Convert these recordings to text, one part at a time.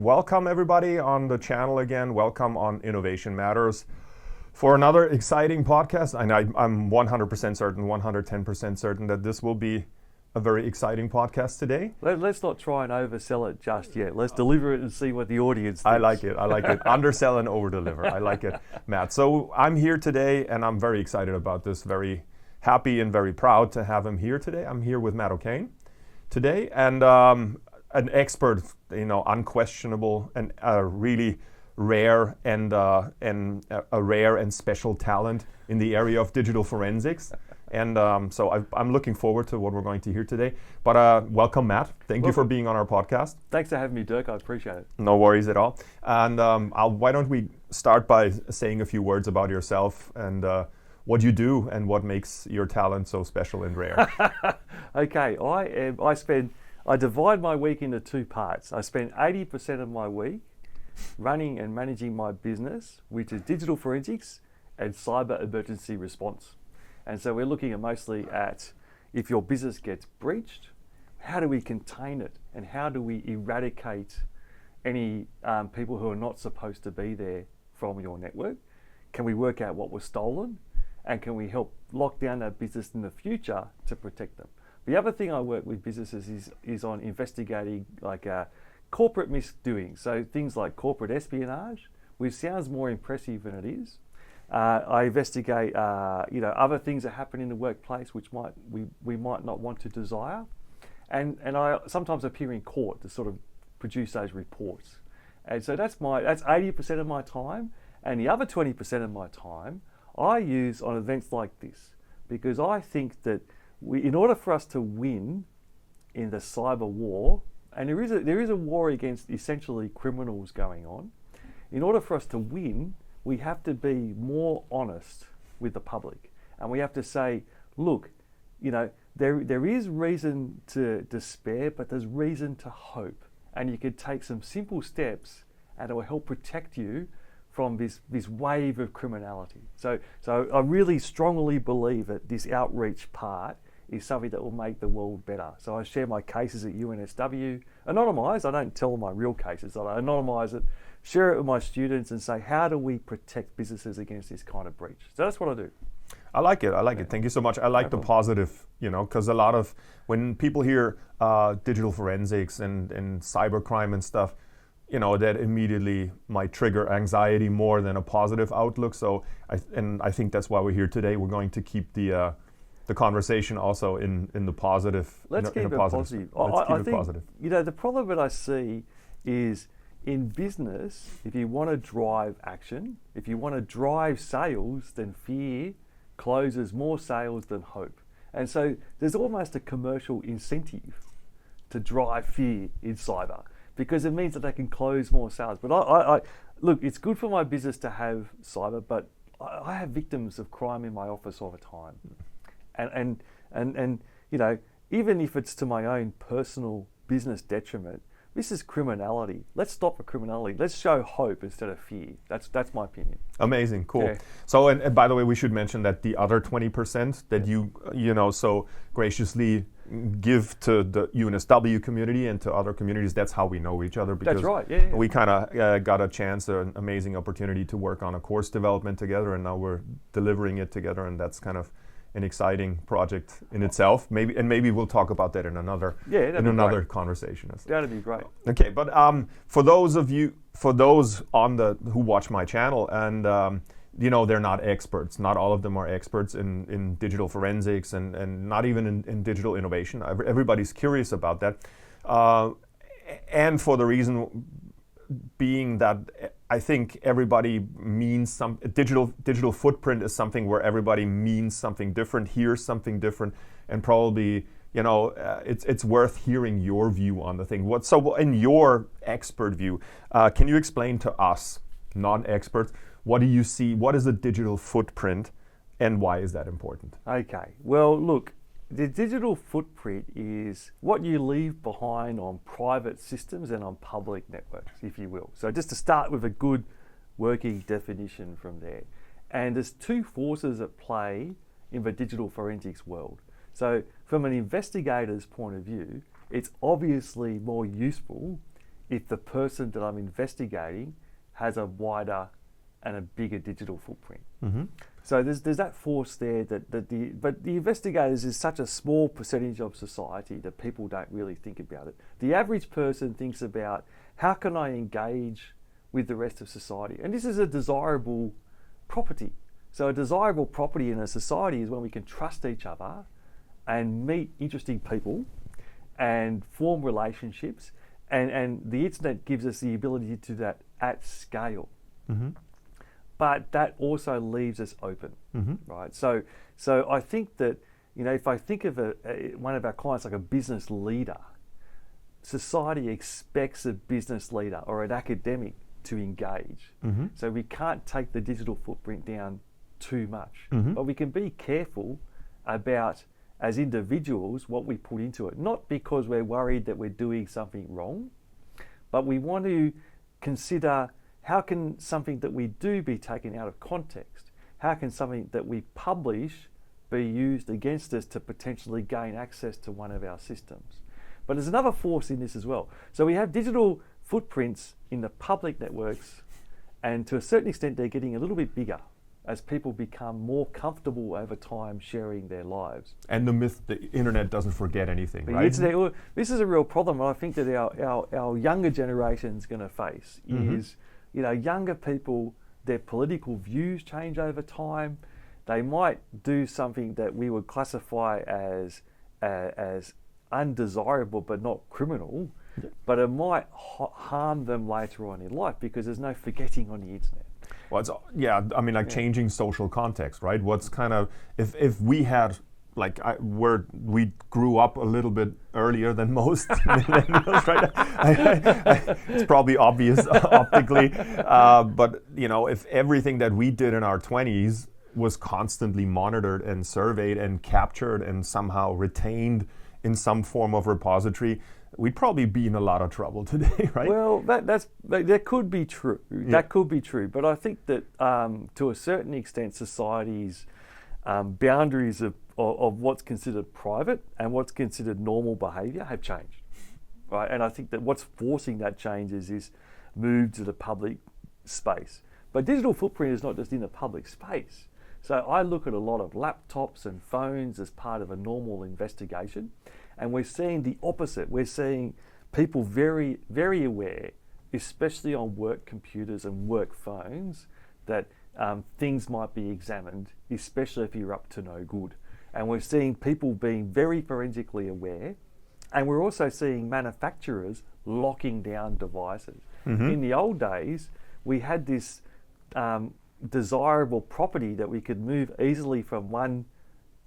Welcome everybody on the channel again. Welcome on Innovation Matters for another exciting podcast. And I'm 100% certain, 110% certain that this will be a very exciting podcast today. Let's not try and oversell it just yet. Let's deliver it and see what the audience thinks. I like it. Undersell and overdeliver. I like it, Matt. So I'm here today and I'm very excited about this. Very happy and very proud to have him here today. I'm here with Matt O'Kane today, and an expert, unquestionable, and a really rare and a rare and special talent in the area of digital forensics. And so I'm looking forward to what we're going to hear today. But welcome, Matt. Thank you for being on our podcast. Thanks for having me, Dirk. I appreciate it. No worries at all. And why don't we start by saying a few words about yourself and what you do and what makes your talent so special and rare. Okay, I divide my week into two parts. I spend 80% of my week running and managing my business, which is digital forensics and cyber emergency response. And so we're looking mostly at if your business gets breached, how do we contain it and how do we eradicate any people who are not supposed to be there from your network? Can we work out what was stolen? And can we help lock down that business in the future to protect them? The other thing I work with businesses is on investigating corporate misdoing. So things like corporate espionage, which sounds more impressive than it is. I investigate other things that happen in the workplace which we might not want to desire. And I sometimes appear in court to sort of produce those reports. And so that's 80% of my time. And the other 20% of my time I use on events like this, because I think that in order for us to win in the cyber war, and there is a war against essentially criminals going on, in order for us to win, we have to be more honest with the public. And we have to say, look, there is reason to despair, but there's reason to hope. And you could take some simple steps and it will help protect you from this wave of criminality. So I really strongly believe that this outreach part is something that will make the world better. So I share my cases at UNSW, anonymised. I don't tell them my real cases. I anonymise it, share it with my students and say, how do we protect businesses against this kind of breach? So that's what I do. I like it. Thank you so much. I like the positive, because a lot of, when people hear digital forensics and cybercrime and stuff, that immediately might trigger anxiety more than a positive outlook. So I think that's why we're here today. We're going to keep the conversation also in the positive. Let's keep it positive. I think, the problem that I see is in business, if you want to drive action, if you want to drive sales, then fear closes more sales than hope. And so there's almost a commercial incentive to drive fear in cyber, because it means that they can close more sales. But I look, it's good for my business to have cyber, but I have victims of crime in my office all the time. And even if it's to my own personal business detriment, this is criminality. Let's stop the criminality. Let's show hope instead of fear. That's my opinion. Amazing, cool. Yeah. So, and by the way, we should mention that the other 20% that you so graciously give to the UNSW community and to other communities, that's how we know each other. Because that's right, yeah. We kind of got a chance, an amazing opportunity to work on a course development together, and now we're delivering it together, and that's kind of an exciting project in itself. Maybe we'll talk about that in another conversation. That'd be great. Okay, but for those who watch my channel and they're not experts. Not all of them are experts in digital forensics and not even in digital innovation. Everybody's curious about that, and for the reason being that I think everybody means some digital footprint is something where everybody means something different, hears something different, and probably it's worth hearing your view on the thing. So in your expert view, can you explain to us non-experts, what do you see? What is a digital footprint, and why is that important? Okay. Well, look, the digital footprint is what you leave behind on private systems and on public networks, if you will. So just to start with a good working definition from there. And there's two forces at play in the digital forensics world. So from an investigator's point of view, it's obviously more useful if the person that I'm investigating has a wider and a bigger digital footprint. Mm-hmm. So there's that force there but the investigators is such a small percentage of society that people don't really think about it. The average person thinks about, how can I engage with the rest of society? And this is a desirable property. So a desirable property in a society is when we can trust each other and meet interesting people and form relationships, and the internet gives us the ability to do that at scale. Mm-hmm. But that also leaves us open, Mm-hmm. right? So I think that, if I think of one of our clients like a business leader, society expects a business leader or an academic to engage. Mm-hmm. So we can't take the digital footprint down too much, Mm-hmm. but we can be careful about, as individuals, what we put into it. Not because we're worried that we're doing something wrong, but we want to consider, how can something that we do be taken out of context? How can something that we publish be used against us to potentially gain access to one of our systems? But there's another force in this as well. So we have digital footprints in the public networks, and to a certain extent they're getting a little bit bigger as people become more comfortable over time sharing their lives. And the myth, the internet doesn't forget anything, The right? internet, this is a real problem I think that our younger generation's going to face. Mhm. Is, younger people, their political views change over time. They might do something that we would classify as undesirable but not criminal, but it might harm them later on in life because there's no forgetting on the internet. Well, changing social context, right? What's kind of, if we had, we grew up a little bit earlier than most millennials, right? It's probably obvious optically, but if everything that we did in our 20s was constantly monitored and surveyed and captured and somehow retained in some form of repository, we'd probably be in a lot of trouble today, right? Well, that could be true. Yeah. That could be true. But I think that to a certain extent, society's boundaries of what's considered private and what's considered normal behaviour have changed, right? And I think that what's forcing that change is this move to the public space. But digital footprint is not just in the public space. So I look at a lot of laptops and phones as part of a normal investigation, and we're seeing the opposite. We're seeing people very, very aware, especially on work computers and work phones, that things might be examined, especially if you're up to no good. And we're seeing people being very forensically aware, and we're also seeing manufacturers locking down devices. Mm-hmm. In the old days, we had this desirable property that we could move easily from one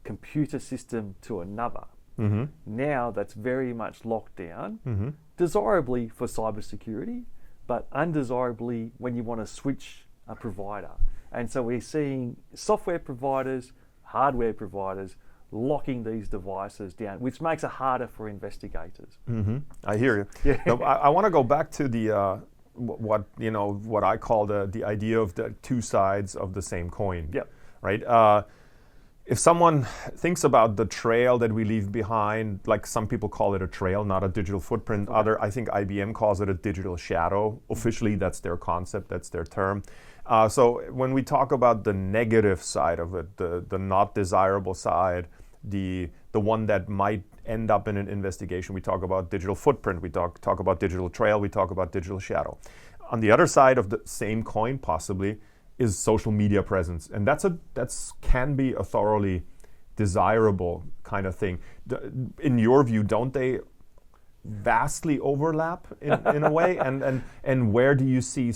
computer system to another. Mm-hmm. Now that's very much locked down, Mm-hmm. desirably for cybersecurity, but undesirably when you want to switch a provider. And so we're seeing software providers, hardware providers locking these devices down, which makes it harder for investigators. Mm-hmm. I hear you. Yeah. No, I want to go back to the what I call the idea of the two sides of the same coin. Yep. Right. If someone thinks about the trail that we leave behind, like some people call it a trail, not a digital footprint. Okay. I think IBM calls it a digital shadow. Officially, that's their concept, that's their term. So when we talk about the negative side of it, the not desirable side, the one that might end up in an investigation, we talk about digital footprint, we talk about digital trail, we talk about digital shadow. On the other side of the same coin, possibly, is social media presence, and that's can be a thoroughly desirable kind of thing. In your view, don't they vastly overlap in a way? And where do you see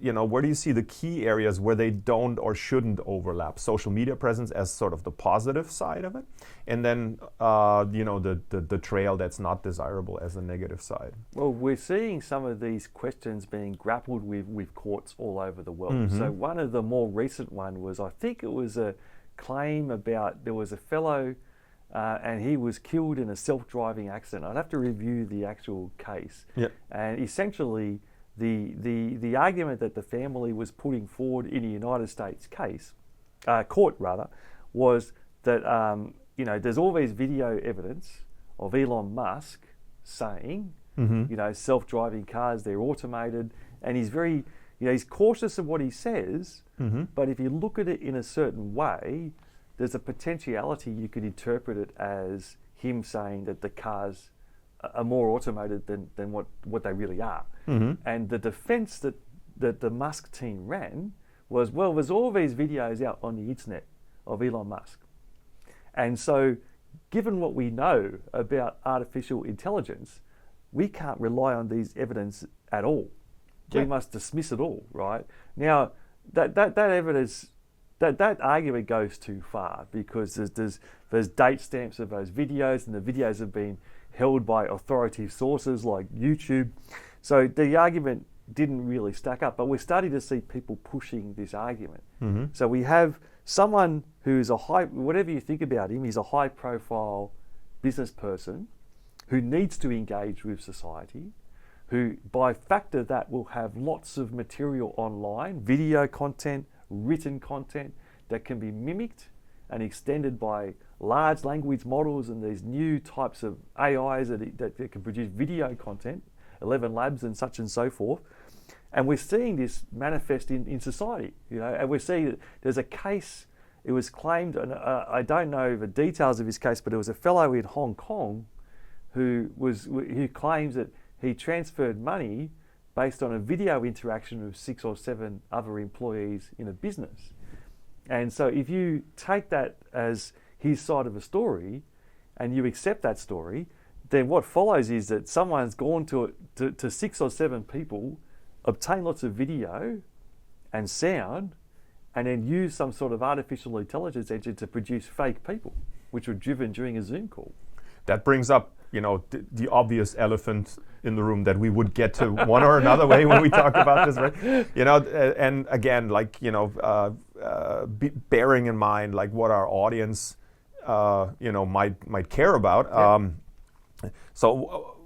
where do you see the key areas where they don't or shouldn't overlap? Social media presence as sort of the positive side of it, and then the trail that's not desirable as a negative side. Well, we're seeing some of these questions being grappled with courts all over the world. Mm-hmm. So one of the more recent one was, I think it was a claim about there was a fellow and he was killed in a self-driving accident. I'd have to review the actual case. Yeah. And essentially the argument that the family was putting forward in the United States court was that there's all these video evidence of Elon Musk saying You know, self-driving cars, they're automated, and he's very, you know, he's cautious of what he says, but if you look at it in a certain way, there's a potentiality you could interpret it as him saying that the cars are more automated than what they really are. And the defense that the Musk team ran was, well, there's all these videos out on the internet of Elon Musk. And so, given what we know about artificial intelligence, we can't rely on these evidence at all. We must dismiss it all, right? Now, that evidence, that argument goes too far, because there's date stamps of those videos, and the videos have been held by authoritative sources like YouTube. So the argument didn't really stack up, but we're starting to see people pushing this argument. So we have someone who's whatever you think about him, he's a high profile business person who needs to engage with society, who by factor that will have lots of material online, video content, written content that can be mimicked and extended by large language models and these new types of AIs that can produce video content, 11 Labs and such and so forth. And we're seeing this manifest in society, you know, and we're seeing that there's a case, it was claimed, and I don't know the details of his case, but there was a fellow in Hong Kong who claims that he transferred money based on a video interaction with 6 or 7 other employees in a business. And so if you take that as his side of the story and you accept that story, then what follows is that someone's gone to 6 or 7 people, obtain lots of video and sound, and then use some sort of artificial intelligence engine to produce fake people, which were driven during a Zoom call. That brings up, you know, the obvious elephant in the room that we would get to one or another way when we talk about this, right? You know, and again, like, you know, bearing in mind like what our audience, you know, might care about. So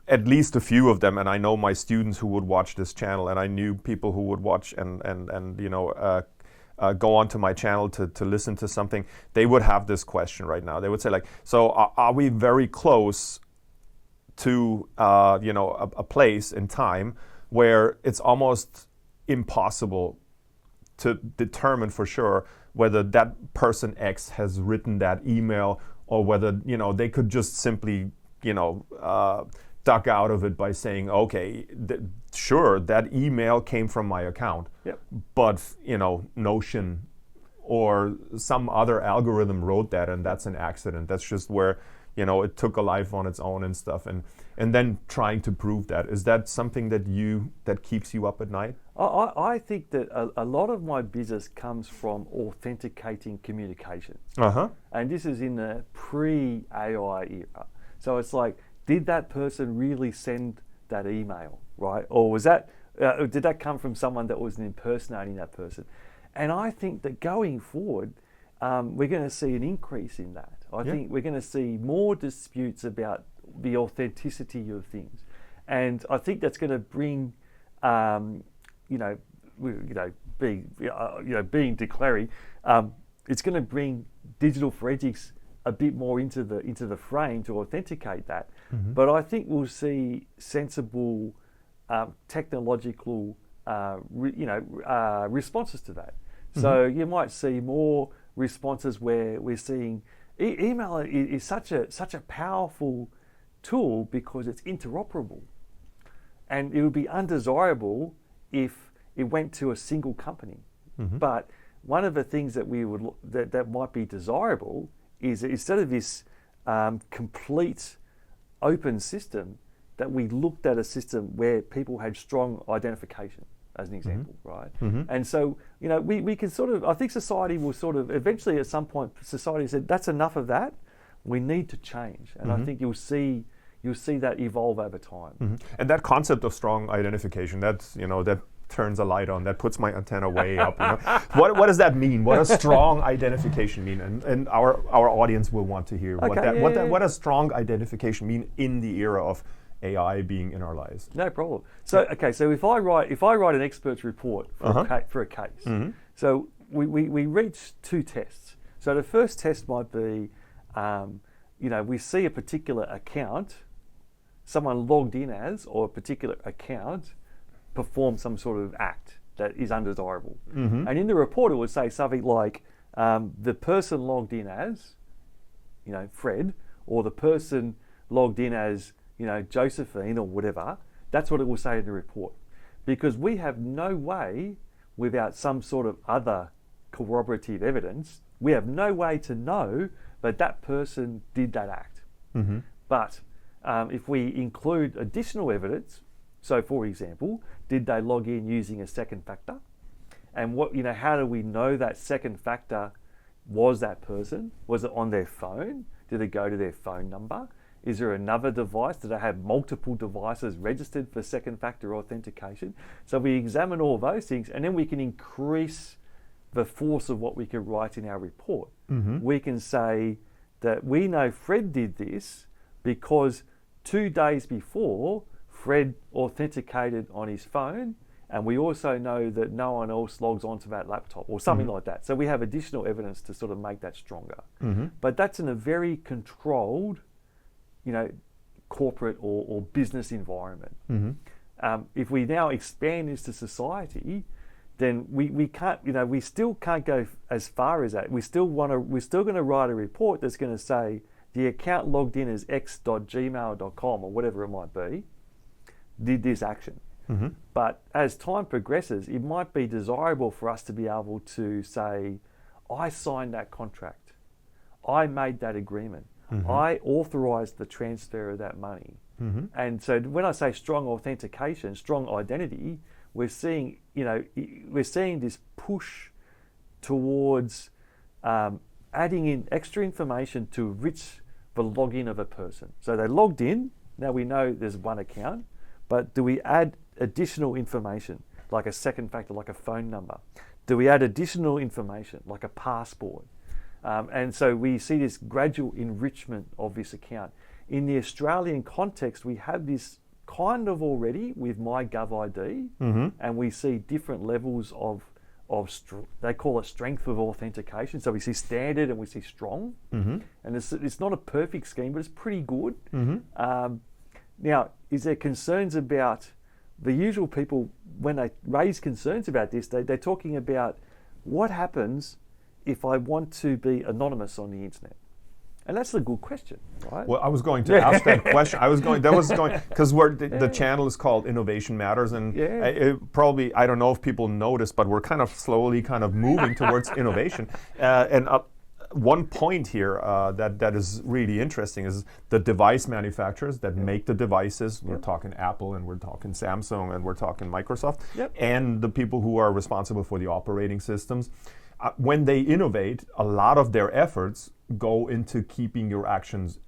at least a few of them, and I know my students who would watch this channel, and I knew people who would watch and you know, go onto my channel to listen to something, they would have this question right now. They would say like, so are we very close to you know, a place in time where it's almost impossible to determine for sure whether that person X has written that email, or whether, you know, they could just simply, you know, duck out of it by saying, okay, sure, that email came from my account, but, you know, Notion or some other algorithm wrote that, and that's an accident. That's just where, you know, it took a life on its own and stuff, and then trying to prove that. Is that something that keeps you up at night? I think that a lot of my business comes from authenticating communication. And this is in the pre-AI era. So it's like, did that person really send that email, right? Or was that, did that come from someone that was impersonating that person? And I think that going forward, we're going to see an increase in that. I think we're going to see more disputes about the authenticity of things. And I think that's going to bring, being declaring, it's going to bring digital forensics a bit more into the frame to authenticate that. But I think we'll see sensible technological responses to that. So you might see more responses where we're seeing email is such a powerful tool because it's interoperable, and it would be undesirable if it went to a single company. But one of the things that that might be desirable is that instead of this complete open system, that we looked at a system where people had strong identification, as an example, right? And so, you know, we can sort of, I think society will sort of, eventually at some point, society said, that's enough of that, we need to change. And I think you'll see that evolve over time. And that concept of strong identification, that's, you know, that turns a light on, that puts my antenna way up. You know? What does that mean? What does strong identification mean? And our audience will want to hear what does strong identification mean in the era of AI being in our lives. No problem. So so if I write an expert's report for a case, so we reach 2 tests. So the first test might be, we see a particular account someone logged in as, or a particular account performed some sort of act that is undesirable. Mm-hmm. And in the report, it would say something like, the person logged in as, Fred, or the person logged in as, Josephine or whatever. That's what it will say in the report. Because we have no way, without some sort of other corroborative evidence, we have no way to know that that person did that act. Mm-hmm. But if we include additional evidence, so for example, did they log in using a second factor? And how do we know that second factor was that person? Was it on their phone? Did it go to their phone number? Is there another device? Do they have multiple devices registered for second factor authentication? So we examine all those things, and then we can increase the force of what we can write in our report. Mm-hmm. We can say that we know Fred did this because 2 days before, Fred authenticated on his phone, and we also know that no one else logs onto that laptop or something like that. So we have additional evidence to sort of make that stronger. Mm-hmm. But that's in a very controlled, corporate or business environment. Mm-hmm. If we now expand this to society, then we can't, we still can't go as far as that. We're still going to write a report that's going to say the account logged in as x.gmail.com or whatever it might be, did this action. Mm-hmm. But as time progresses, it might be desirable for us to be able to say, I signed that contract. I made that agreement. Mm-hmm. I authorized the transfer of that money. Mm-hmm. And so when I say strong authentication, strong identity, we're seeing this push towards adding in extra information to enrich the login of a person. So they logged in. Now we know there's one account, but do we add additional information like a second factor, like a phone number? Do we add additional information like a passport? And so we see this gradual enrichment of this account. In the Australian context, we have this kind of already with MyGovID, Mm-hmm. and we see different levels of they call it strength of authentication. So we see standard and we see strong, Mm-hmm. and it's not a perfect scheme, but it's pretty good. Mm-hmm. Now, is there concerns about the usual people when they raise concerns about this? They're talking about what happens if I want to be anonymous on the internet. And that's a good question, right? Well, I was going to ask that question. Because the channel is called Innovation Matters, and probably, I don't know if people notice, but we're kind of slowly moving towards innovation. One point here that is really interesting is the device manufacturers that make the devices. We're talking Apple, and we're talking Samsung, and we're talking Microsoft, and the people who are responsible for the operating systems. When they innovate, a lot of their efforts go into keeping your actions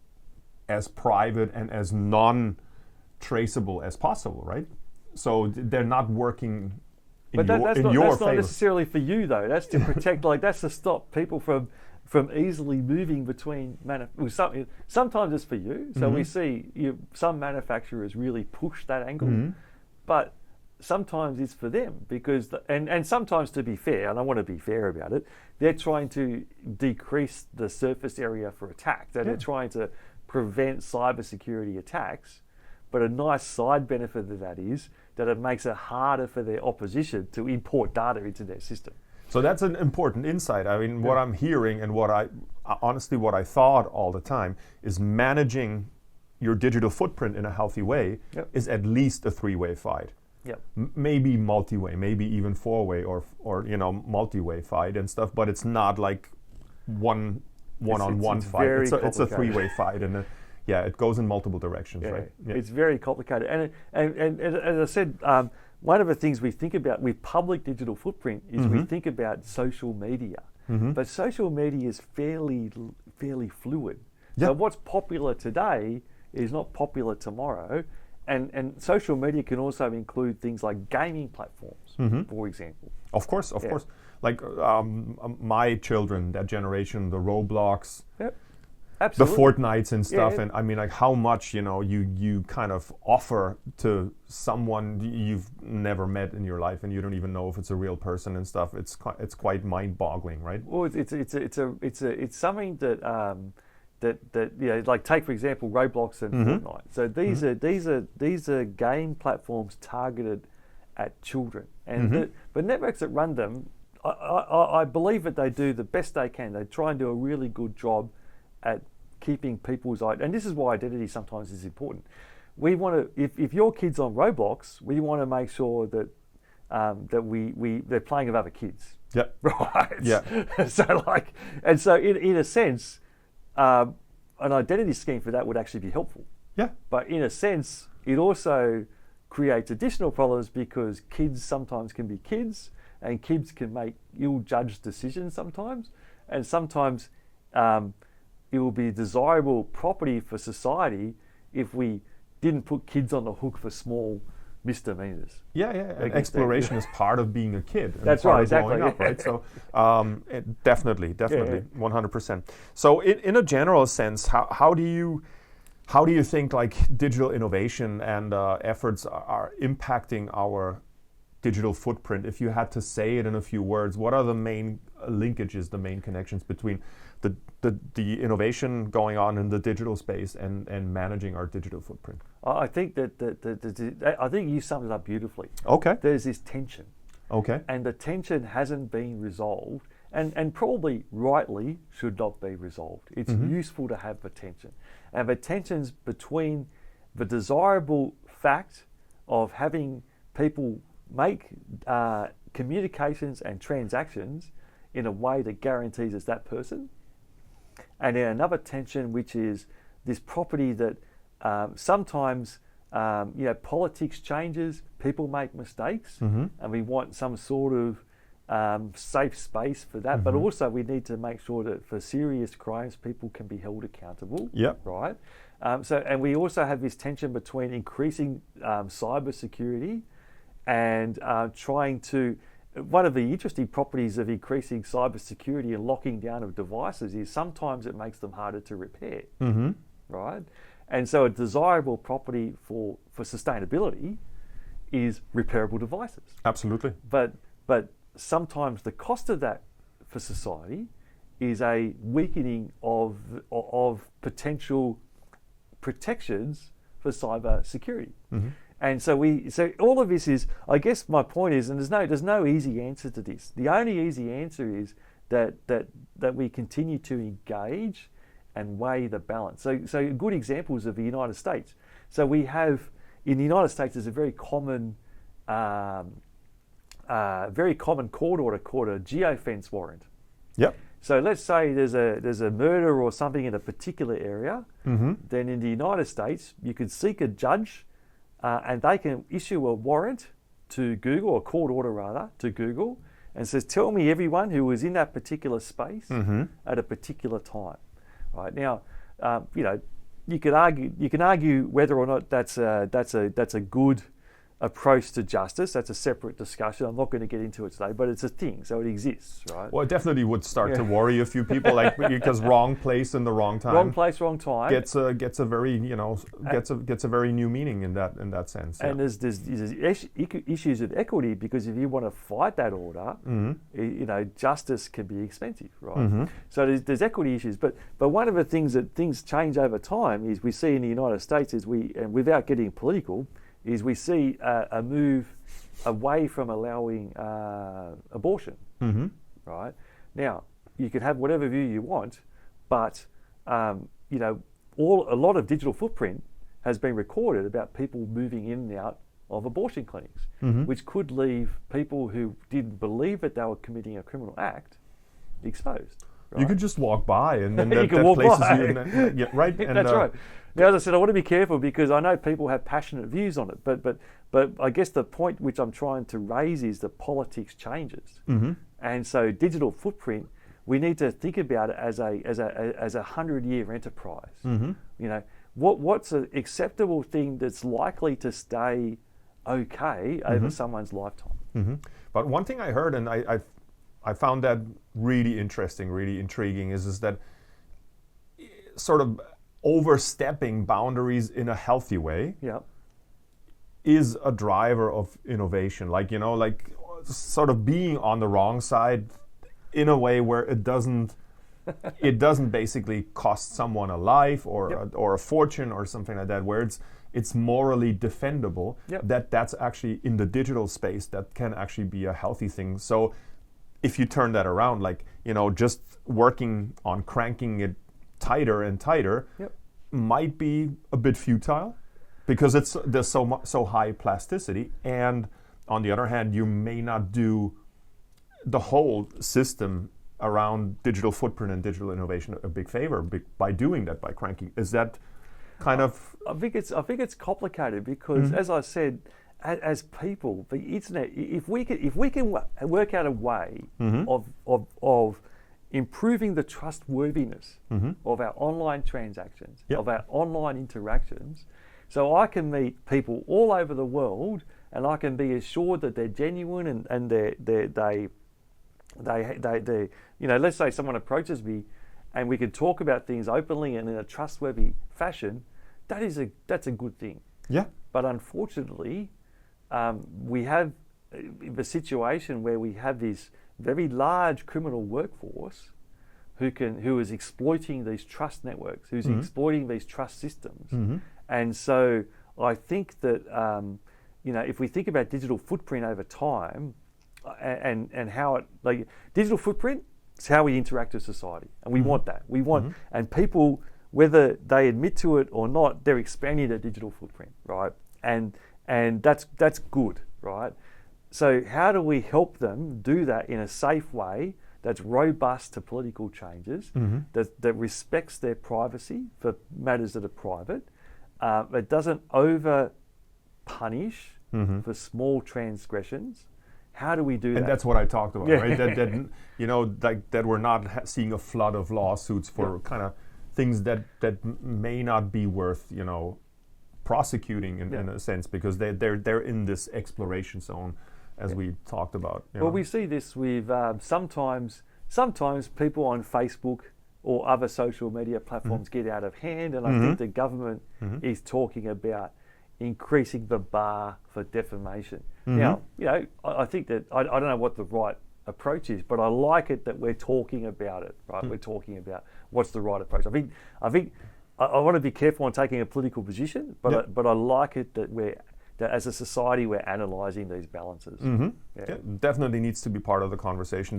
as private and as non-traceable as possible, right? So they're not working in your favor. That's not necessarily for you, though. That's to protect, that's to stop people from easily moving between sometimes it's for you. So we see some manufacturers really push that angle, but sometimes it's for them because, and sometimes, to be fair, and I want to be fair about it, they're trying to decrease the surface area for attack. They're trying to prevent cybersecurity attacks. But a nice side benefit of that is that it makes it harder for their opposition to import data into their system. So that's an important insight. I mean, what I'm hearing and what I thought all the time is managing your digital footprint in a healthy way is at least a three-way fight. Yep. Maybe multi-way, maybe even four-way or multi-way fight and stuff, but it's not like one-on-one fight. It's a three-way fight, and it goes in multiple directions, right? Yeah. It's very complicated, and as I said, one of the things we think about with public digital footprint is we think about social media, but social media is fairly fluid. Yeah. So what's popular today is not popular tomorrow. And social media can also include things like gaming platforms, for example. Of course. Like my children, that generation, the Roblox, Absolutely. the Fortnites and stuff, and I mean, like how much you kind of offer to someone you've never met in your life, and you don't even know if it's a real person and stuff. It's quite mind-boggling, right? Well, it's something that like take for example Roblox and Mm-hmm. Fortnite. So these are game platforms targeted at children, and Mm-hmm. the networks that run them, I believe that they do the best they can. They try and do a really good job at keeping people's and this is why identity sometimes is important. We want to, if your kid's on Roblox, we want to make sure that they're playing with other kids. Yeah. Right. Yeah. so in a sense, an identity scheme for that would actually be helpful. Yeah. But in a sense, it also creates additional problems because kids sometimes can be kids, and kids can make ill-judged decisions sometimes, and sometimes it will be desirable property for society if we didn't put kids on the hook for small misdemeanors. Yeah. And exploration is part of being a kid. And That's part right, of growing exactly. up, right? So definitely, 100%. So in a general sense, how do you think like digital innovation and efforts are impacting our digital footprint? If you had to say it in a few words, what are the main linkages, the main connections between the innovation going on in the digital space and managing our digital footprint? I think I think you summed it up beautifully. Okay. There's this tension, Okay. and the tension hasn't been resolved, and probably rightly should not be resolved. It's useful to have the tension, and the tension's between the desirable fact of having people make communications and transactions in a way that guarantees it's that person, and then another tension which is this property that sometimes politics changes, people make mistakes, and we want some sort of safe space for that. But also we need to make sure that for serious crimes, people can be held accountable. Yep. Right. And we also have this tension between increasing cyber security and trying to. One of the interesting properties of increasing cyber security and locking down of devices is sometimes it makes them harder to repair. Right. And so a desirable property for sustainability is repairable devices. Absolutely. But sometimes the cost of that for society is a weakening of potential protections for cyber security. And so all of this is, I guess my point is, and there's no easy answer to this. The only easy answer is that we continue to engage and weigh the balance. So good examples of the United States. So we have, in the United States, there's a very common court order called a geofence warrant. Yep. So let's say there's a murder or something in a particular area. Then in the United States, you could seek a judge and they can issue a warrant to Google, or a court order rather, to Google, and says, tell me everyone who was in that particular space at a particular time. Right now, you can argue whether or not that's a good approach to justice. That's a separate discussion. I'm not going to get into it today, but it's a thing, so it exists, right? Well, it definitely would start to worry a few people, like because wrong place in the wrong time. Wrong place, wrong time. Gets a very gets a very new meaning in that sense. And there's issues of equity, because if you want to fight that order, justice can be expensive, right? So there's equity issues, but one of the things that things change over time is we see in the United States is and without getting political, is we see a move away from allowing abortion. Right now, you can have whatever view you want, but a lot of digital footprint has been recorded about people moving in and out of abortion clinics, which could leave people who didn't believe that they were committing a criminal act exposed. Right? You could just walk by, and then You that can walk places by. you. Right. And, That's right. Now, as I said, I want to be careful because I know people have passionate views on it, but I guess the point which I'm trying to raise is that politics changes, and so digital footprint, we need to think about it as a 100-year enterprise. What's an acceptable thing that's likely to stay okay over someone's lifetime? But one thing I heard, and I found that really interesting, really intriguing, is that sort of overstepping boundaries in a healthy way is a driver of innovation. Like sort of being on the wrong side in a way where it doesn't it doesn't basically cost someone a life or Yep. or a fortune or something like that, where it's morally defendable. Yep. That's actually in the digital space that can actually be a healthy thing. So if you turn that around, like, just working on cranking it tighter and tighter Yep. might be a bit futile because there's so high plasticity, and on the other hand, you may not do the whole system around digital footprint and digital innovation a big favor by doing that, by cranking. Is that kind of? I think it's complicated because, as I said, as people, the internet. If we can work out a way of improving the trustworthiness of our online transactions, Yep. of our online interactions, so I can meet people all over the world, and I can be assured that they're genuine and they let's say someone approaches me and we can talk about things openly and in a trustworthy fashion, that's a good thing. Yeah. But unfortunately, we have the situation where we have this very large criminal workforce who is exploiting these trust networks, who's exploiting these trust systems. And so I think that if we think about digital footprint over time, and how digital footprint is how we interact with society, and we want that. We want, and people, whether they admit to it or not, they're expanding their digital footprint, right? And that's good, right? So how do we help them do that in a safe way that's robust to political changes, that respects their privacy for matters that are private, that doesn't over punish for small transgressions? How do we do that? And that's what I talked about, Yeah. right? That we're not seeing a flood of lawsuits for kind of things that may not be worth, prosecuting in a sense, because they're in this exploration zone, as we talked about. Well, we see this with sometimes people on Facebook or other social media platforms get out of hand, and I think the government is talking about increasing the bar for defamation. Now, I think that I don't know what the right approach is, but I like it that we're talking about it, right? We're talking about what's the right approach. I think I want to be careful on taking a political position, but I like it that as a society we're analysing these balances. Yeah, definitely needs to be part of the conversation.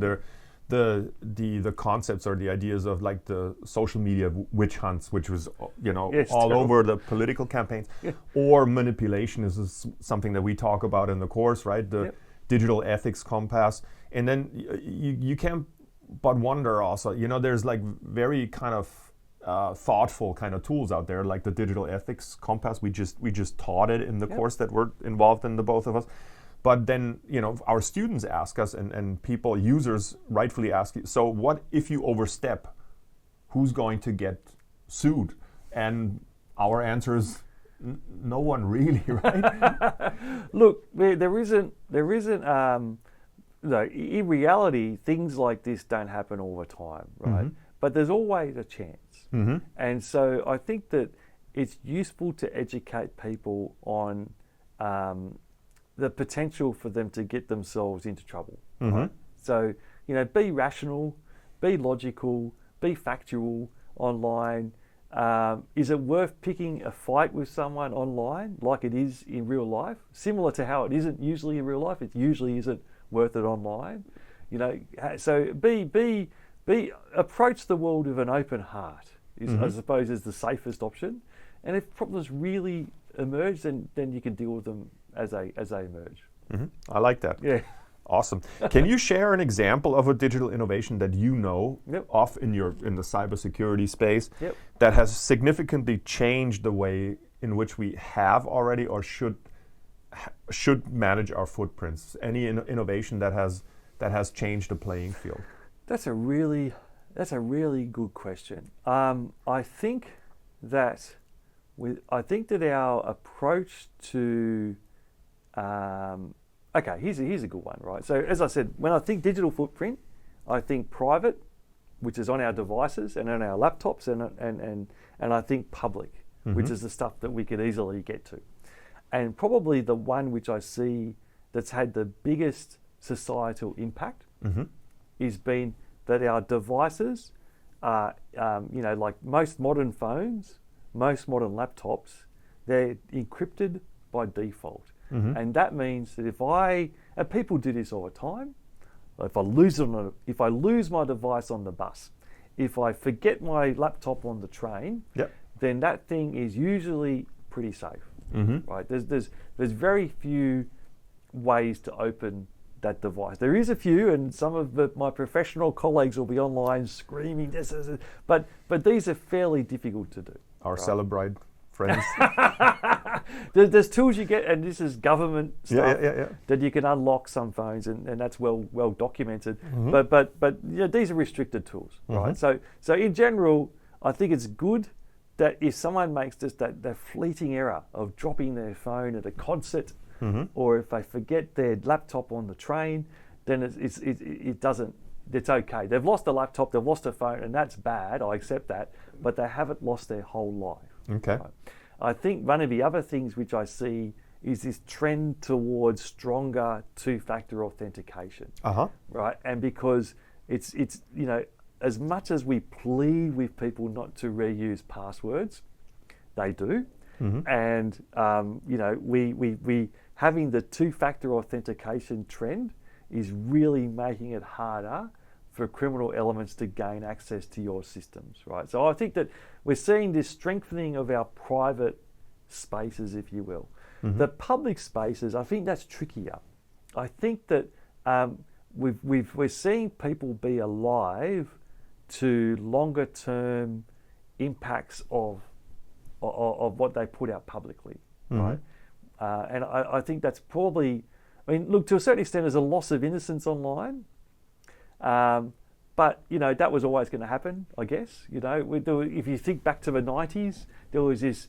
The concepts or the ideas of like the social media witch hunts, which was all terrible. over the political campaigns, or manipulation is something that we talk about in the course, right? The digital ethics compass, and then you can't but wonder also. There's like very kind of thoughtful kind of tools out there, like the digital ethics compass. We just taught it in the course that we're involved in, the both of us. But then, our students ask us, and users rightfully ask, so what if you overstep? Who's going to get sued? And our answer is no one really, right? Look, there isn't. In reality, things like this don't happen all the time, right? But there's always a chance. And so I think that it's useful to educate people on the potential for them to get themselves into trouble. Right? So, be rational, be logical, be factual online. Is it worth picking a fight with someone online like it is in real life? Similar to how it isn't usually in real life, it usually isn't worth it online. So be approach the world with an open heart. I suppose is the safest option. And if problems really emerge, then you can deal with them as they emerge. I like that. Yeah. Awesome. Can you share an example of a digital innovation that of in the cybersecurity space that has significantly changed the way in which we have already or should manage our footprints? Any innovation that has changed the playing field? That's a really good question. I think that our approach to here's a good one, right? So as I said, when I think digital footprint, I think private, which is on our devices and on our laptops, and I think public, which is the stuff that we could easily get to. And probably the one which I see that's had the biggest societal impact is been that our devices are, like most modern phones, most modern laptops, they're encrypted by default. And that means that and people do this all the time, if I lose my device on the bus, if I forget my laptop on the train, then that thing is usually pretty safe, right? There's very few ways to open that device. There is a few, and some of my professional colleagues will be online screaming this, but these are fairly difficult to do. Our Celebrite friends. There's tools you get, and this is government stuff Yeah. that you can unlock some phones, and that's well documented. But these are restricted tools, right? So in general, I think it's good that if someone makes just that fleeting error of dropping their phone at a concert, or if they forget their laptop on the train, then it's okay. They've lost a laptop, they've lost a phone, and that's bad. I accept that, but they haven't lost their whole life. Okay. Right? I think one of the other things which I see is this trend towards stronger two-factor authentication. Right? And because it's as much as we plead with people not to reuse passwords, they do. And we having the two-factor authentication trend is really making it harder for criminal elements to gain access to your systems, right? So I think that we're seeing this strengthening of our private spaces, if you will. The public spaces, I think that's trickier. I think that we're seeing people be alive to longer-term impacts of what they put out publicly, right? And I think that's probably, look, to a certain extent, there's a loss of innocence online. But that was always going to happen, I guess. If you think back to the 90s, there was this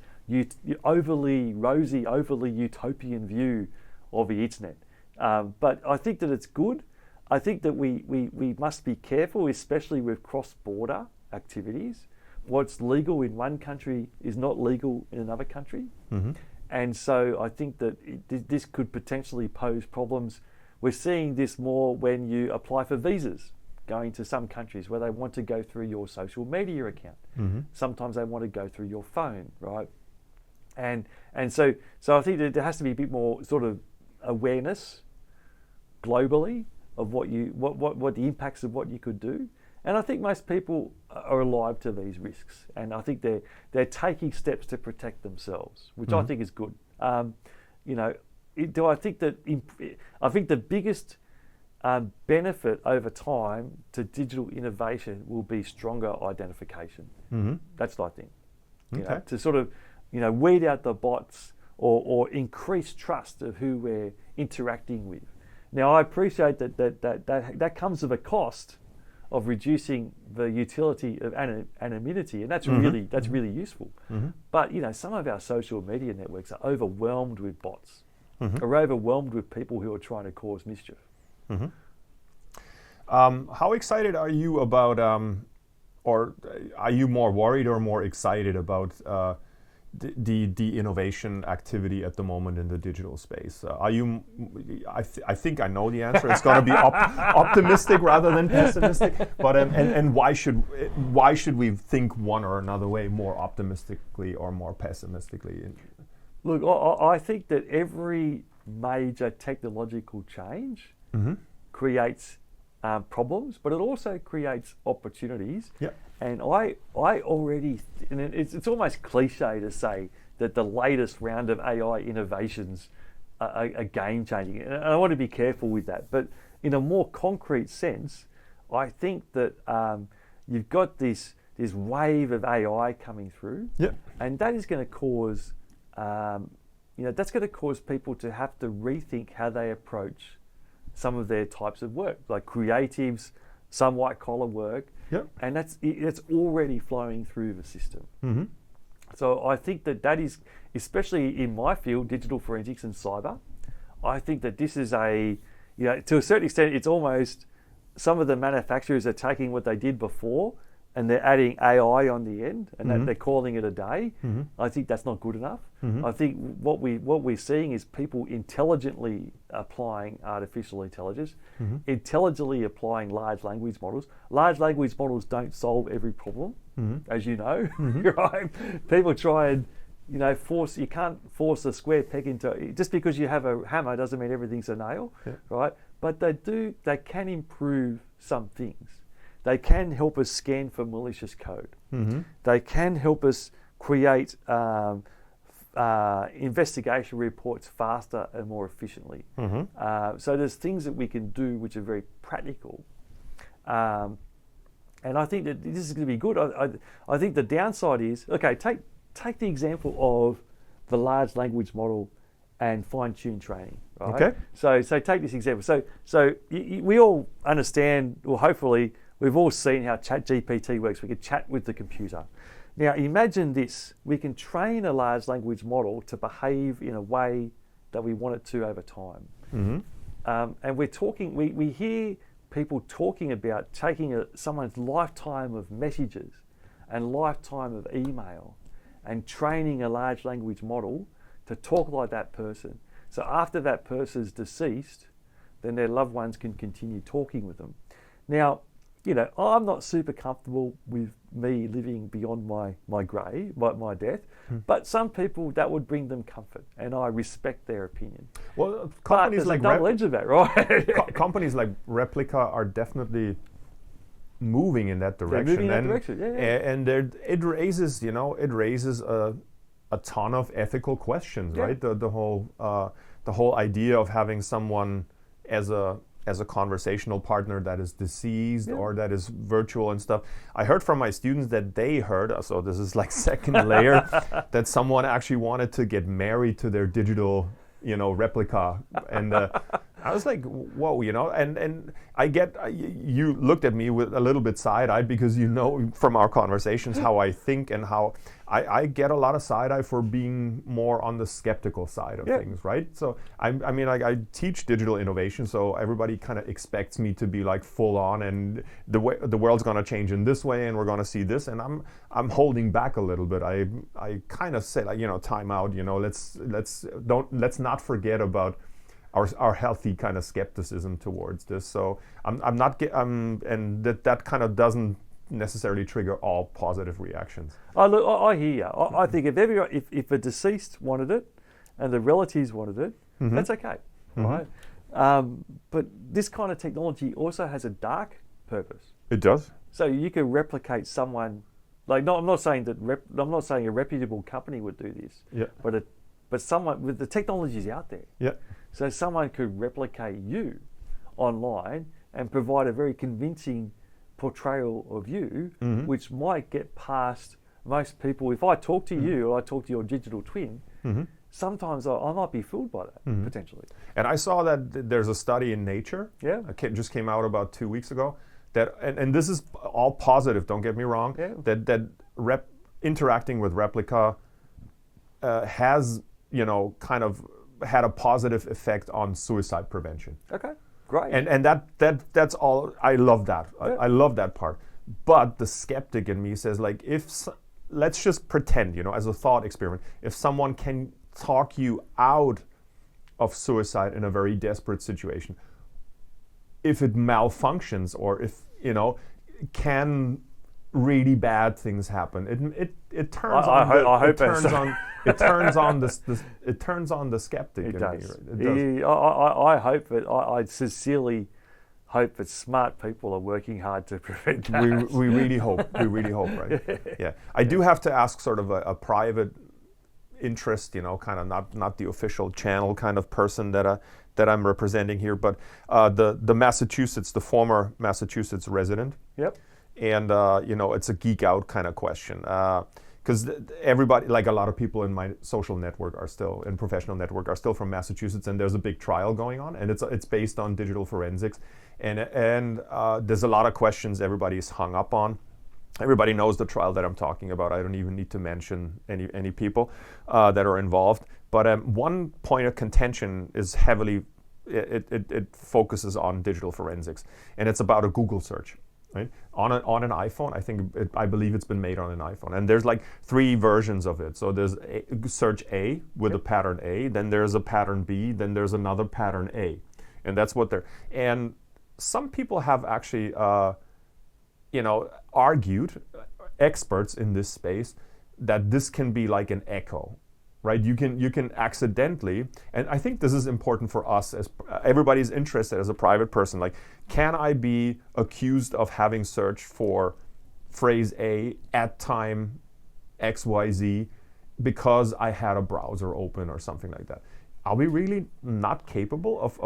overly rosy, overly utopian view of the internet. But I think that it's good. I think that we must be careful, especially with cross-border activities. What's legal in one country is not legal in another country. And so I think that this could potentially pose problems. We're seeing this more when you apply for visas, going to some countries where they want to go through your social media account. Sometimes they want to go through your phone, right? And so I think that there has to be a bit more sort of awareness globally of what the impacts of what you could do. And I think most people are alive to these risks, and I think they're taking steps to protect themselves, which I think is good. I think the biggest benefit over time to digital innovation will be stronger identification. That's what I think. To sort of weed out the bots or increase trust of who we're interacting with. Now I appreciate that comes with a cost of reducing the utility of anonymity, and that's really useful. But some of our social media networks are overwhelmed with bots, are overwhelmed with people who are trying to cause mischief. How excited are you about, or are you more worried or more excited about the innovation activity at the moment in the digital space? Are you? I think I know the answer. It's going to be optimistic rather than pessimistic. But and why should we think one or another way, more optimistically or more pessimistically? Look, I think that every major technological change creates problems, but it also creates opportunities. And I already, and it's almost cliche to say that the latest round of AI innovations are game changing, and I want to be careful with that. But in a more concrete sense, I think that you've got this wave of AI coming through, and that is going to cause, that's going to cause people to have to rethink how they approach some of their types of work, like creatives, some white collar work. And that's already flowing through the system. So I think that is, especially in my field, digital forensics and cyber, I think that this is to a certain extent, it's almost some of the manufacturers are taking what they did before and they're adding AI on the end, and that they're calling it a day. I think that's not good enough. I think what we're seeing is people intelligently applying artificial intelligence, intelligently applying large language models. Large language models don't solve every problem, as you know, right? People try and you can't force a square peg into, just because you have a hammer doesn't mean everything's a nail, right? But they can improve some things. They can help us scan for malicious code. They can help us create investigation reports faster and more efficiently. So there's things that we can do which are very practical. And I think that this is going to be good. I think the downside is, okay, take the example of the large language model and fine-tune training. Right? Okay. So take this example. So we all understand, or hopefully we've all seen how ChatGPT works. We can chat with the computer. Now imagine this: we can train a large language model to behave in a way that we want it to over time. And we hear people talking about taking someone's lifetime of messages and lifetime of email and training a large language model to talk like that person. So after that person's deceased, then their loved ones can continue talking with them. Now, I'm not super comfortable with me living beyond my grave, my death, but some people, that would bring them comfort, and I respect their opinion. Well, companies like double edge of that, right? companies like Replica are definitely moving in that direction. And it raises a ton of ethical questions, right? The whole idea of having someone as a conversational partner that is deceased or that is virtual and stuff. I heard from my students that they heard, so this is like second layer, that someone actually wanted to get married to their digital, replica. And I was like, whoa, and I get, you looked at me with a little bit side-eyed because from our conversations how I think and how I get a lot of side-eye for being more on the skeptical side of things, right? So I teach digital innovation, so everybody kind of expects me to be like full on, and the world's going to change in this way, and we're going to see this, and I'm holding back a little bit. I kind of say, like, time out. Let's not forget about our healthy kind of skepticism towards this. So I'm not and that kind of doesn't necessarily trigger all positive reactions. I hear you. I think if a deceased wanted it and the relatives wanted it, that's okay, right? But this kind of technology also has a dark purpose. It does. So you can replicate someone. I'm not saying a reputable company would do this. Yeah. But someone with the technology's out there. Yeah. So someone could replicate you online and provide a very convincing portrayal of you, which might get past most people. If I talk to you or I talk to your digital twin, sometimes I might be fooled by that, potentially. And I saw that there's a study in Nature, just came out about 2 weeks ago, that and this is all positive, don't get me wrong, that interacting with Replica has, kind of had a positive effect on suicide prevention. Okay, great. And that's all. I love that. I love that part. But the skeptic in me says, like, let's just pretend, as a thought experiment, if someone can talk you out of suicide in a very desperate situation, if it malfunctions or if, can really bad things happen. It turns on. I hope it turns on it turns on the skeptic. It does. It does. I hope it. I sincerely hope that smart people are working hard to prevent that. We really hope. We really hope, right? Yeah. I do have to ask sort of a private interest, kind of not the official channel kind of person that I'm representing here, but the former Massachusetts resident. Yep. And it's a geek out kind of question, because everybody, like a lot of people in my social network professional network are still from Massachusetts, and there's a big trial going on, and it's based on digital forensics, and there's a lot of questions everybody's hung up on. Everybody knows the trial that I'm talking about. I don't even need to mention any people that are involved. But one point of contention is heavily, it focuses on digital forensics, and it's about a Google search. right? On an iPhone, I believe it's been made on an iPhone, and there's like 3 versions of it. So there's search A with a pattern A, then there's a pattern B, then there's another pattern A, and that's what they're. And some people have actually, argued, experts in this space, that this can be like an echo. Right, you can accidentally, and I think this is important for us as everybody's interested as a private person. Like, can I be accused of having searched for phrase A at time XYZ because I had a browser open or something like that? Are we really not capable of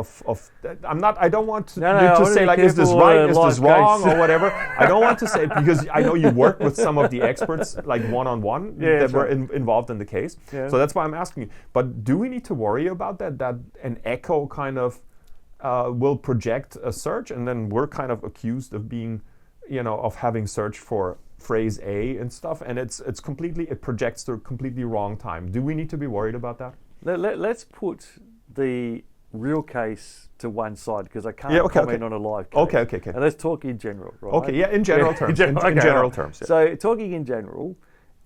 I don't want to say like, is this right, is this wrong, or whatever. I don't want to say, because I know you work with some of the experts, like one-on-one, that were involved in the case. Yeah. So that's why I'm asking you. But do we need to worry about that an echo kind of will project a search, and then we're kind of accused of being, of having searched for phrase A and stuff, and it projects to a completely wrong time. Do we need to be worried about that? Let's put the real case to one side, because I can't comment on a live case. Okay. And let's talk in general, right? Okay, yeah, in general terms. In general terms. Yeah. So talking in general,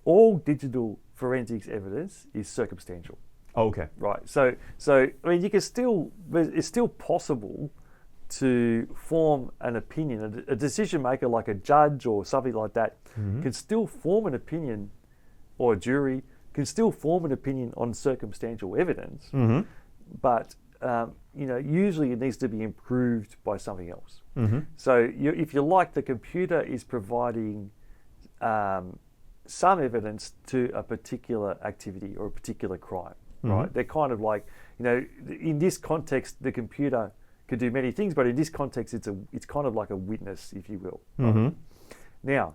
all digital forensics evidence is circumstantial. Okay. Right. So I mean, it's still possible to form an opinion. A decision maker, like a judge or something like that, can still form an opinion, or a jury can still form an opinion on circumstantial evidence, but usually it needs to be improved by something else. So if you like, the computer is providing some evidence to a particular activity or a particular crime, right? They're kind of like, in this context, the computer could do many things, but in this context, it's kind of like a witness, if you will. Right? Now,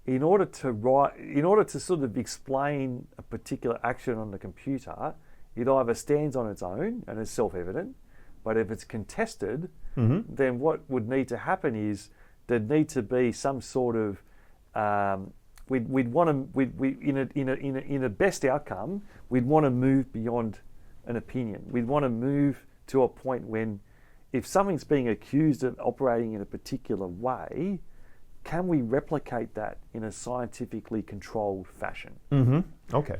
in order to sort of explain a particular action on the computer, it either stands on its own and is self-evident, but if it's contested, then what would need to happen is there'd need to be some sort of in a best outcome, we'd want to move beyond an opinion. We'd want to move to a point when, if something's being accused of operating in a particular way, can we replicate that in a scientifically controlled fashion? Okay.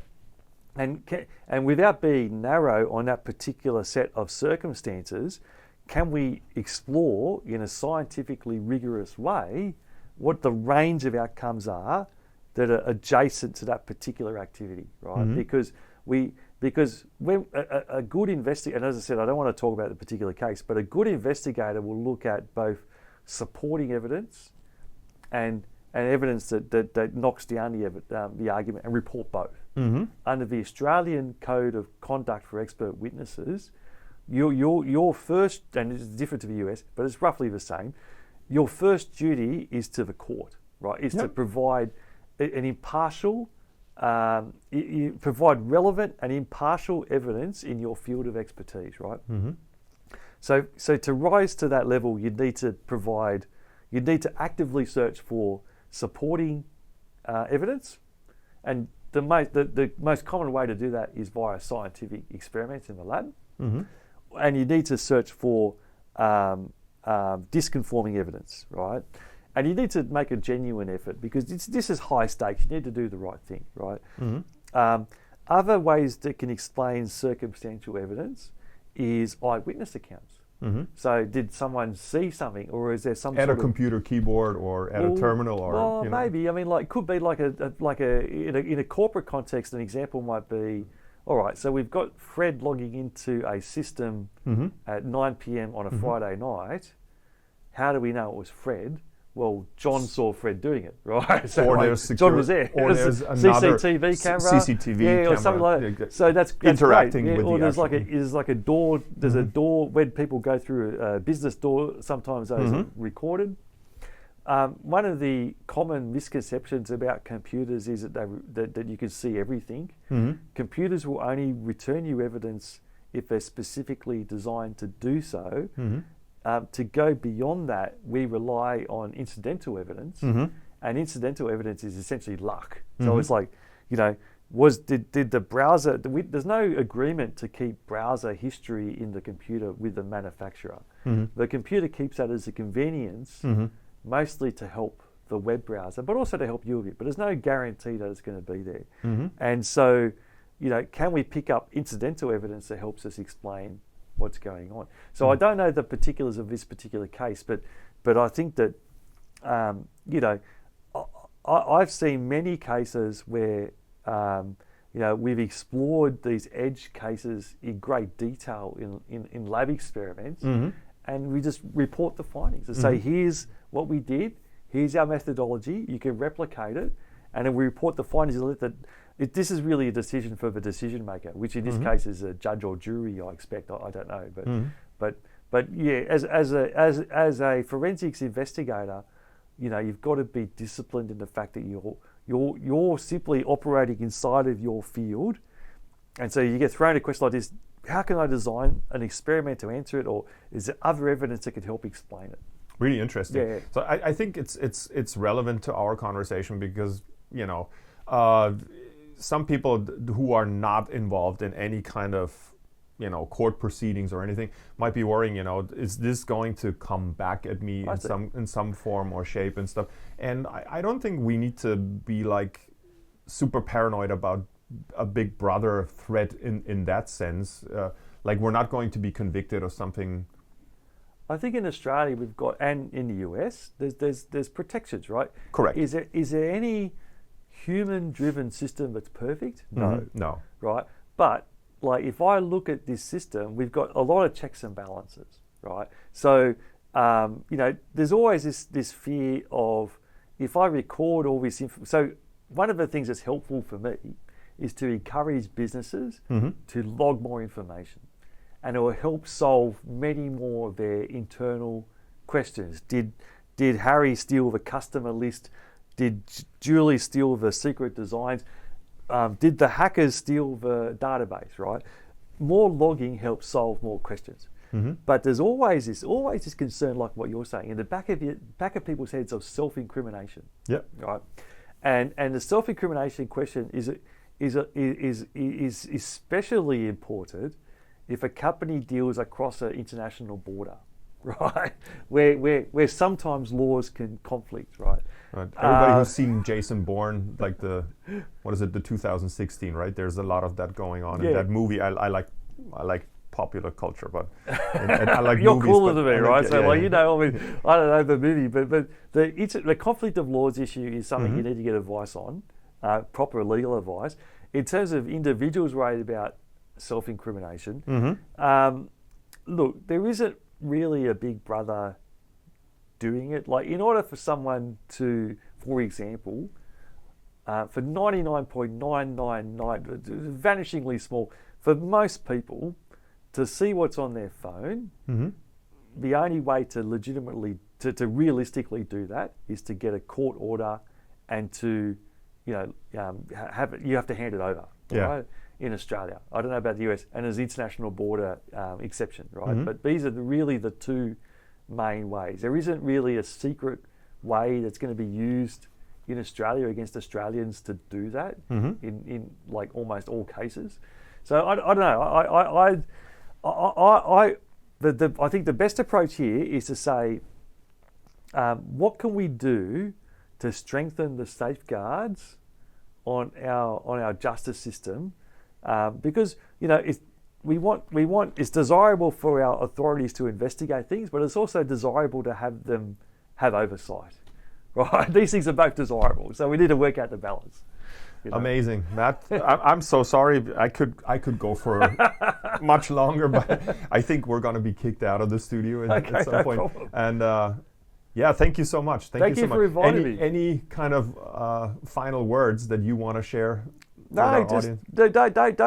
And without being narrow on that particular set of circumstances, can we explore in a scientifically rigorous way what the range of outcomes are that are adjacent to that particular activity, right? Because when a good investigator, and as I said, I don't want to talk about the particular case, but a good investigator will look at both supporting evidence and evidence that knocks down the argument, and report both. Under the Australian Code of Conduct for Expert Witnesses, your first, and it's different to the US, but it's roughly the same, your first duty is to the court, right? Is to provide an impartial, you provide relevant and impartial evidence in your field of expertise, right? So to rise to that level, you'd need to actively search for supporting evidence, and the most common way to do that is via scientific experiments in the lab, and you need to search for disconforming evidence, right? And you need to make a genuine effort, because this is high stakes. You need to do the right thing, right? Other ways that can explain circumstantial evidence is eyewitness accounts. So did someone see something, or is there some at sort a computer keyboard or at a terminal, or maybe. I mean, like, it could be in a corporate context. An example might be, all right, so we've got Fred logging into a system at 9 p.m. on a Friday night. How do we know it was Fred? Well, John saw Fred doing it, right? So or there's John was there. Or there's another CCTV camera. CCTV camera. Or something like that. So that's interacting great. with or the there's like a door. There's a door when people go through a business door. Sometimes those are recorded. One of the common misconceptions about computers is that you can see everything. Computers will only return you evidence if they're specifically designed to do so. To go beyond that, we rely on incidental evidence, and incidental evidence is essentially luck. So it's like, did the browser? There's no agreement to keep browser history in the computer with the manufacturer. The computer keeps that as a convenience mostly to help the web browser, but also to help you a bit. But there's no guarantee that it's going to be there. And so, can we pick up incidental evidence that helps us explain what's going on? So I don't know the particulars of this particular case, but I think that, I've seen many cases where, we've explored these edge cases in great detail in lab experiments, and we just report the findings and say, here's what we did, here's our methodology, you can replicate it, and then we report the findings. This is really a decision for the decision maker, which in this case is a judge or jury, I expect. I don't know, but yeah, as a forensics investigator, you've got to be disciplined in the fact that you're simply operating inside of your field, and so you get thrown a question like this: how can I design an experiment to answer it, or is there other evidence that could help explain it? Really interesting. Yeah. So I think it's relevant to our conversation because some people who are not involved in any kind of court proceedings or anything might be worrying, is this going to come back at me in some form or shape and stuff? And I don't think we need to be like super paranoid about a big brother threat in that sense. Like we're not going to be convicted of something. I think in Australia we've got, and in the US, there's protections, right? Correct. Is there any human-driven system that's perfect? No. No. Right? But like if I look at this system, we've got a lot of checks and balances, right? So, there's always this fear of if I record all this information. So one of the things that's helpful for me is to encourage businesses to log more information. And it will help solve many more of their internal questions. Did Harry steal the customer list? Did Julie steal the secret designs? Did the hackers steal the database, right? More logging helps solve more questions. But there's always this concern, like what you're saying, in the back of people's heads of self-incrimination. Yeah. Right. And the self-incrimination question is especially important if a company deals across an international border, right? Where sometimes laws can conflict, right? Right. Everybody who's seen Jason Bourne, like the 2016, right? There's a lot of that going on in that movie. I like popular culture, but and I like you're movies, cooler than me, right? So I mean, I don't know the movie, but the conflict of laws issue is something you need to get advice on, proper legal advice. In terms of individuals worried about self-incrimination, look, there isn't really a big brother doing it. Like in order for someone to, for example, for 99.999, vanishingly small, for most people to see what's on their phone, the only way to legitimately, to realistically do that is to get a court order and to, have it, you have to hand it over, right? In Australia. I don't know about the US, and there's international border exception, right? But these are really the two main ways. There isn't really a secret way that's going to be used in Australia against Australians to do that in like almost all cases. So I don't know. I think the best approach here is to say, what can we do to strengthen the safeguards on our justice system? Because it's desirable for our authorities to investigate things, but it's also desirable to have them have oversight, right? These things are both desirable, so we need to work out the balance. Amazing, Matt. I'm so sorry. I could go for much longer, but I think we're going to be kicked out of the studio at some point. Problem. And thank you so much. Thank you so much. For inviting me. Any kind of final words that you want to share? No, just don't. Like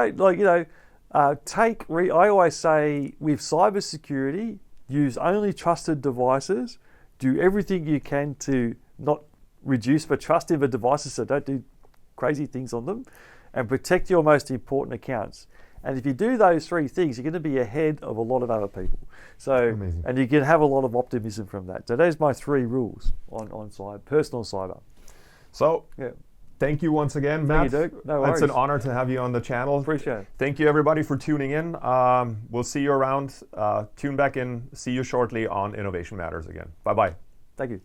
I always say with cybersecurity, use only trusted devices. Do everything you can to not reduce the trust in the devices, so don't do crazy things on them, and protect your most important accounts. And if you do those three things, you're going to be ahead of a lot of other people. So, amazing. And you can have a lot of optimism from that. So there's my 3 rules on personal cyber. So, yeah. Thank you once again, Matt. Thank you, Duke. No worries. It's an honor to have you on the channel. Appreciate it. Thank you, everybody, for tuning in. We'll see you around. Tune back in. See you shortly on Innovation Matters again. Bye-bye. Thank you.